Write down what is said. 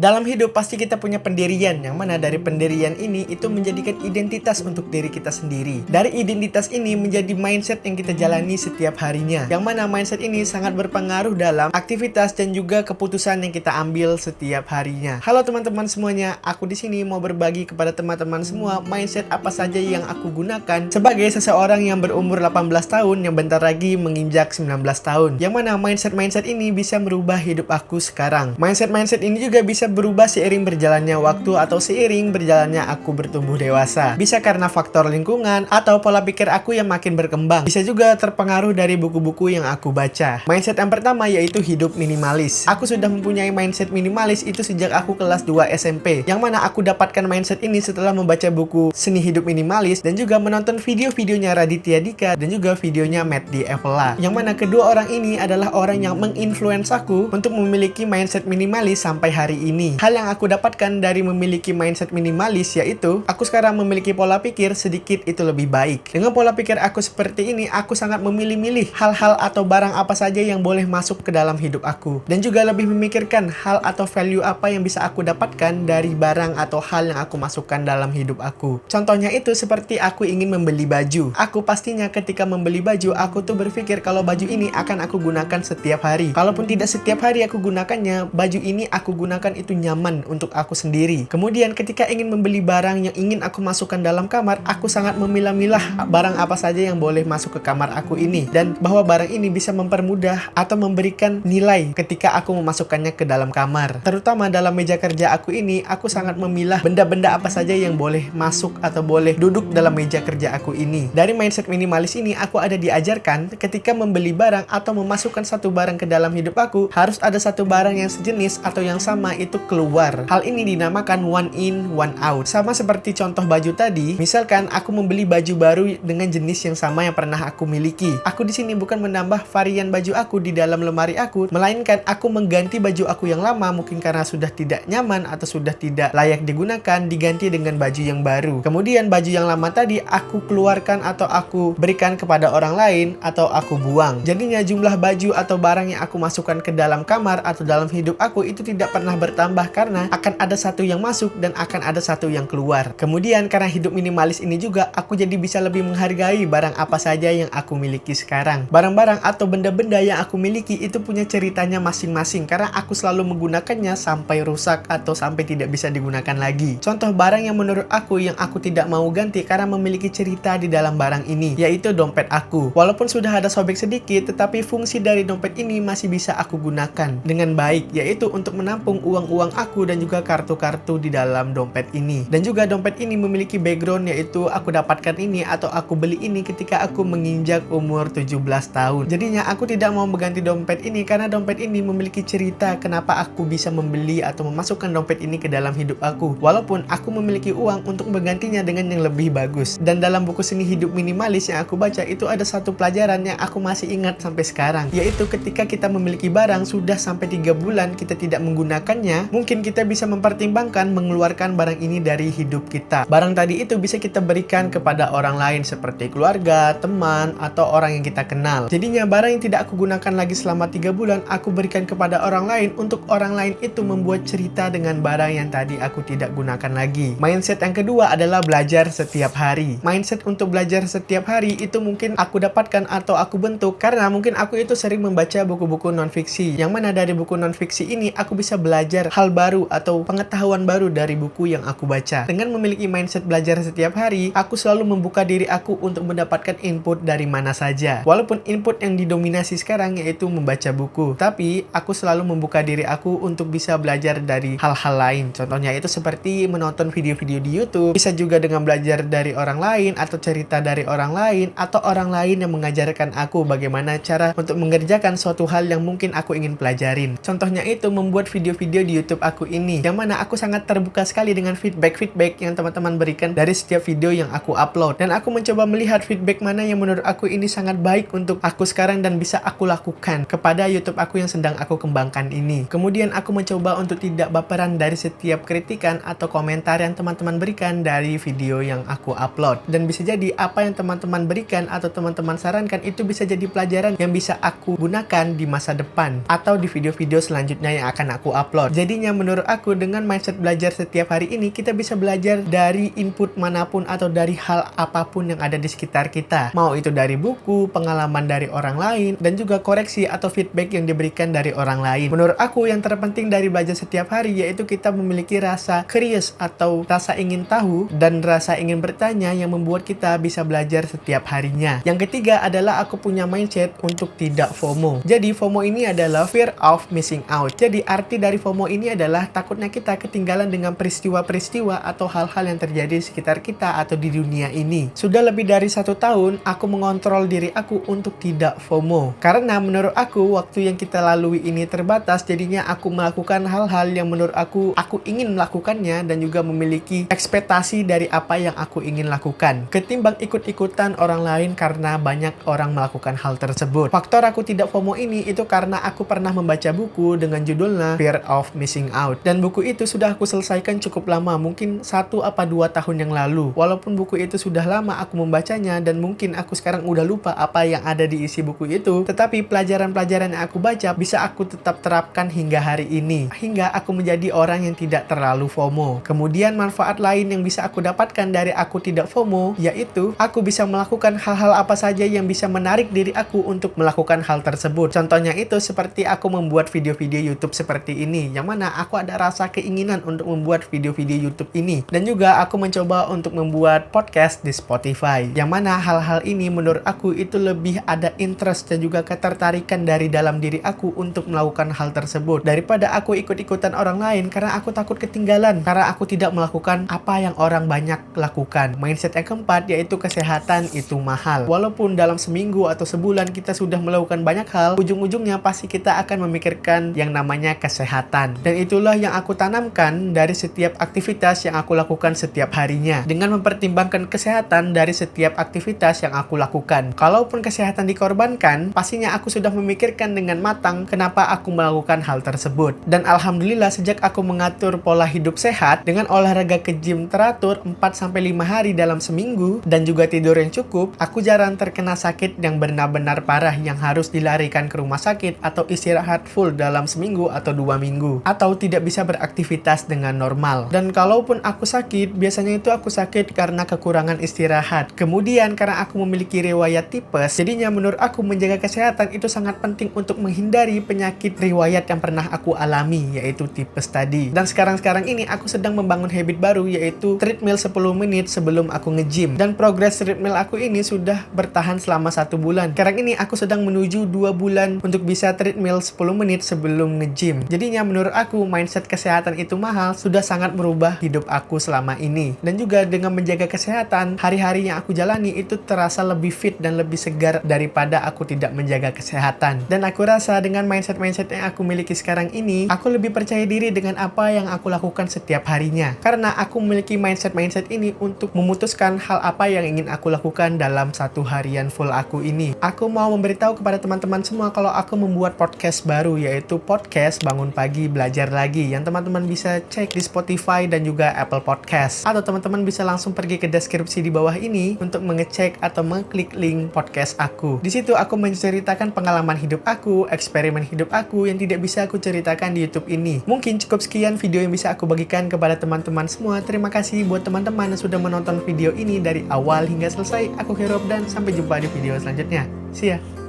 Dalam hidup pasti kita punya pendirian, yang mana dari pendirian ini itu menjadikan identitas untuk diri kita sendiri. Dari identitas ini menjadi mindset yang kita jalani setiap harinya, yang mana mindset ini sangat berpengaruh dalam aktivitas dan juga keputusan yang kita ambil setiap harinya. Halo teman-teman semuanya, aku di sini mau berbagi kepada teman-teman semua mindset apa saja yang aku gunakan sebagai seseorang yang berumur 18 tahun yang bentar lagi menginjak 19 tahun. Yang mana mindset ini bisa merubah hidup aku sekarang. Mindset ini juga bisa berubah seiring berjalannya waktu atau seiring berjalannya aku bertumbuh dewasa. Bisa karena faktor lingkungan atau pola pikir aku yang makin berkembang. Bisa juga terpengaruh dari buku-buku yang aku baca. Mindset yang pertama yaitu hidup minimalis. Aku sudah mempunyai mindset minimalis itu sejak aku kelas 2 SMP. Yang mana aku dapatkan mindset ini setelah membaca buku Seni Hidup Minimalis dan juga menonton video-videonya Raditya Dika dan juga videonya Matt D'Avella. Yang mana kedua orang ini adalah orang yang menginfluence aku untuk memiliki mindset minimalis sampai hari ini. Hal yang aku dapatkan dari memiliki mindset minimalis yaitu aku sekarang memiliki pola pikir sedikit itu lebih baik. Dengan pola pikir aku seperti ini, aku sangat memilih-milih hal-hal atau barang apa saja yang boleh masuk ke dalam hidup aku. Dan juga lebih memikirkan hal atau value apa yang bisa aku dapatkan dari barang atau hal yang aku masukkan dalam hidup aku. Contohnya itu seperti aku ingin membeli baju. Aku pastinya ketika membeli baju, aku tuh berpikir kalau baju ini akan aku gunakan setiap hari. Kalaupun tidak setiap hari aku gunakannya, baju ini aku gunakan itu nyaman untuk aku sendiri. Kemudian ketika ingin membeli barang yang ingin aku masukkan dalam kamar, aku sangat memilah-milah barang apa saja yang boleh masuk ke kamar aku ini. Dan bahwa barang ini bisa mempermudah atau memberikan nilai ketika aku memasukkannya ke dalam kamar. Terutama dalam meja kerja aku ini, aku sangat memilah benda-benda apa saja yang boleh masuk atau boleh duduk dalam meja kerja aku ini. Dari mindset minimalis ini, aku ada diajarkan ketika membeli barang atau memasukkan satu barang ke dalam hidup aku, harus ada satu barang yang sejenis atau yang sama itu keluar. Hal ini dinamakan one in, one out. Sama seperti contoh baju tadi, misalkan aku membeli baju baru dengan jenis yang sama yang pernah aku miliki. Aku di sini bukan menambah varian baju aku di dalam lemari aku, melainkan aku mengganti baju aku yang lama mungkin karena sudah tidak nyaman atau sudah tidak layak digunakan, diganti dengan baju yang baru. Kemudian baju yang lama tadi aku keluarkan atau aku berikan kepada orang lain atau aku buang. Jadinya jumlah baju atau barang yang aku masukkan ke dalam kamar atau dalam hidup aku itu tidak pernah bertambah karena akan ada satu yang masuk dan akan ada satu yang keluar. Kemudian karena hidup minimalis ini juga aku jadi bisa lebih menghargai barang apa saja yang aku miliki sekarang. Barang-barang atau benda-benda yang aku miliki itu punya ceritanya masing-masing karena aku selalu menggunakannya sampai rusak atau sampai tidak bisa digunakan lagi. Contoh barang yang menurut aku yang aku tidak mau ganti karena memiliki cerita di dalam barang ini yaitu dompet aku. Walaupun sudah ada sobek sedikit, tetapi fungsi dari dompet ini masih bisa aku gunakan dengan baik, yaitu untuk menampung uang-uang aku dan juga kartu-kartu di dalam dompet ini. Dan juga dompet ini memiliki background yaitu aku dapatkan ini atau aku beli ini ketika aku menginjak umur 17 tahun. Jadinya aku tidak mau mengganti dompet ini karena dompet ini memiliki cerita kenapa aku bisa membeli atau memasukkan dompet ini ke dalam hidup aku. Walaupun aku memiliki uang untuk menggantinya dengan yang lebih bagus. Dan dalam buku Seni Hidup Minimalis yang aku baca itu ada satu pelajaran yang aku masih ingat sampai sekarang, yaitu ketika kita memiliki barang sudah sampai 3 bulan kita tidak menggunakannya, mungkin kita bisa mempertimbangkan mengeluarkan barang ini dari hidup kita. Barang tadi itu bisa kita berikan kepada orang lain seperti keluarga, teman, atau orang yang kita kenal. Jadinya barang yang tidak aku gunakan lagi selama 3 bulan, aku berikan kepada orang lain untuk orang lain itu membuat cerita dengan barang yang tadi aku tidak gunakan lagi. Mindset yang kedua adalah belajar setiap hari. Mindset untuk belajar setiap hari itu mungkin aku dapatkan atau aku bentuk karena mungkin aku itu sering membaca buku-buku non-fiksi, yang mana dari buku non-fiksi ini aku bisa belajar hal baru atau pengetahuan baru dari buku yang aku baca. Dengan memiliki mindset belajar setiap hari, aku selalu membuka diri aku untuk mendapatkan input dari mana saja. Walaupun input yang didominasi sekarang yaitu membaca buku, tapi aku selalu membuka diri aku untuk bisa belajar dari hal-hal lain. Contohnya itu seperti menonton video-video di YouTube, bisa juga dengan belajar dari orang lain atau cerita dari orang lain atau orang lain yang mengajarkan aku bagaimana cara untuk mengerjakan suatu hal yang mungkin aku ingin pelajarin. Contohnya itu membuat video-video di YouTube aku ini, yang mana aku sangat terbuka sekali dengan feedback yang teman-teman berikan dari setiap video yang aku upload. Dan aku mencoba melihat feedback mana yang menurut aku ini sangat baik untuk aku sekarang dan bisa aku lakukan kepada YouTube aku yang sedang aku kembangkan ini. Kemudian aku mencoba untuk tidak baperan dari setiap kritikan atau komentar yang teman-teman berikan dari video yang aku upload. Dan bisa jadi apa yang teman-teman berikan atau teman-teman sarankan itu bisa jadi pelajaran yang bisa aku gunakan di masa depan atau di video-video selanjutnya yang akan aku upload. Jadi Jadinya menurut aku dengan mindset belajar setiap hari ini, kita bisa belajar dari input manapun atau dari hal apapun yang ada di sekitar kita. Mau itu dari buku, pengalaman dari orang lain, dan juga koreksi atau feedback yang diberikan dari orang lain. Menurut aku yang terpenting dari belajar setiap hari yaitu kita memiliki rasa curious atau rasa ingin tahu dan rasa ingin bertanya yang membuat kita bisa belajar setiap harinya. Yang ketiga adalah aku punya mindset untuk tidak FOMO. Jadi FOMO ini adalah fear of missing out. Jadi arti dari FOMO ini adalah takutnya kita ketinggalan dengan peristiwa-peristiwa atau hal-hal yang terjadi di sekitar kita atau di dunia ini. Sudah lebih dari 1 tahun aku mengontrol diri aku untuk tidak FOMO. Karena menurut aku waktu yang kita lalui ini terbatas, jadinya aku melakukan hal-hal yang menurut aku ingin melakukannya dan juga memiliki ekspektasi dari apa yang aku ingin lakukan. Ketimbang ikut-ikutan orang lain karena banyak orang melakukan hal tersebut. Faktor aku tidak FOMO ini itu karena aku pernah membaca buku dengan judulnya Fear of Missing Out. Dan buku itu sudah aku selesaikan cukup lama, mungkin 1 apa 2 tahun yang lalu. Walaupun buku itu sudah lama aku membacanya dan mungkin aku sekarang udah lupa apa yang ada di isi buku itu, tetapi pelajaran-pelajaran yang aku baca bisa aku tetap terapkan hingga hari ini. Hingga aku menjadi orang yang tidak terlalu FOMO. Kemudian manfaat lain yang bisa aku dapatkan dari aku tidak FOMO yaitu aku bisa melakukan hal-hal apa saja yang bisa menarik diri aku untuk melakukan hal tersebut. Contohnya itu seperti aku membuat video-video YouTube seperti ini, yang mana aku ada rasa keinginan untuk membuat video-video YouTube ini. Dan juga aku mencoba untuk membuat podcast di Spotify, yang mana hal-hal ini menurut aku itu lebih ada interest dan juga ketertarikan dari dalam diri aku untuk melakukan hal tersebut daripada aku ikut-ikutan orang lain karena aku takut ketinggalan, karena aku tidak melakukan apa yang orang banyak lakukan. Mindset yang keempat yaitu kesehatan itu mahal. Walaupun dalam seminggu atau sebulan kita sudah melakukan banyak hal, ujung-ujungnya pasti kita akan memikirkan yang namanya kesehatan. Dan itulah yang aku tanamkan dari setiap aktivitas yang aku lakukan setiap harinya, dengan mempertimbangkan kesehatan dari setiap aktivitas yang aku lakukan. Kalaupun kesehatan dikorbankan, pastinya aku sudah memikirkan dengan matang kenapa aku melakukan hal tersebut. Dan alhamdulillah sejak aku mengatur pola hidup sehat dengan olahraga ke gym teratur 4-5 hari dalam seminggu dan juga tidur yang cukup, aku jarang terkena sakit yang benar-benar parah yang harus dilarikan ke rumah sakit atau istirahat full dalam seminggu atau 2 minggu, atau tidak bisa beraktivitas dengan normal. Dan kalaupun aku sakit, biasanya itu aku sakit karena kekurangan istirahat. Kemudian karena aku memiliki riwayat tipes, jadinya menurut aku menjaga kesehatan itu sangat penting untuk menghindari penyakit riwayat yang pernah aku alami, yaitu tipes tadi. Dan sekarang ini aku sedang membangun habit baru, yaitu treadmill 10 menit sebelum aku nge-gym. Dan progres treadmill aku ini sudah bertahan selama 1 bulan. Sekarang ini aku sedang menuju 2 bulan untuk bisa treadmill 10 menit sebelum nge-gym. Jadinya menurut aku mindset kesehatan itu mahal sudah sangat merubah hidup aku selama ini. Dan juga dengan menjaga kesehatan, hari-hari yang aku jalani itu terasa lebih fit dan lebih segar daripada aku tidak menjaga kesehatan. Dan aku rasa dengan mindset-mindset yang aku miliki sekarang ini, aku lebih percaya diri dengan apa yang aku lakukan setiap harinya. Karena aku memiliki mindset-mindset ini untuk memutuskan hal apa yang ingin aku lakukan dalam 1 harian full aku ini. Aku mau memberitahu kepada teman-teman semua kalau aku membuat podcast baru, yaitu podcast Bangun Pagi Belajar Lagi, yang teman-teman bisa cek di Spotify dan juga Apple Podcast. Atau teman-teman bisa langsung pergi ke deskripsi di bawah ini untuk mengecek atau mengklik link podcast aku. Di situ aku menceritakan pengalaman hidup aku, eksperimen hidup aku yang tidak bisa aku ceritakan di YouTube ini. Mungkin cukup sekian video yang bisa aku bagikan kepada teman-teman semua. Terima kasih buat teman-teman yang sudah menonton video ini dari awal hingga selesai. Aku Herob dan sampai jumpa di video selanjutnya. See ya!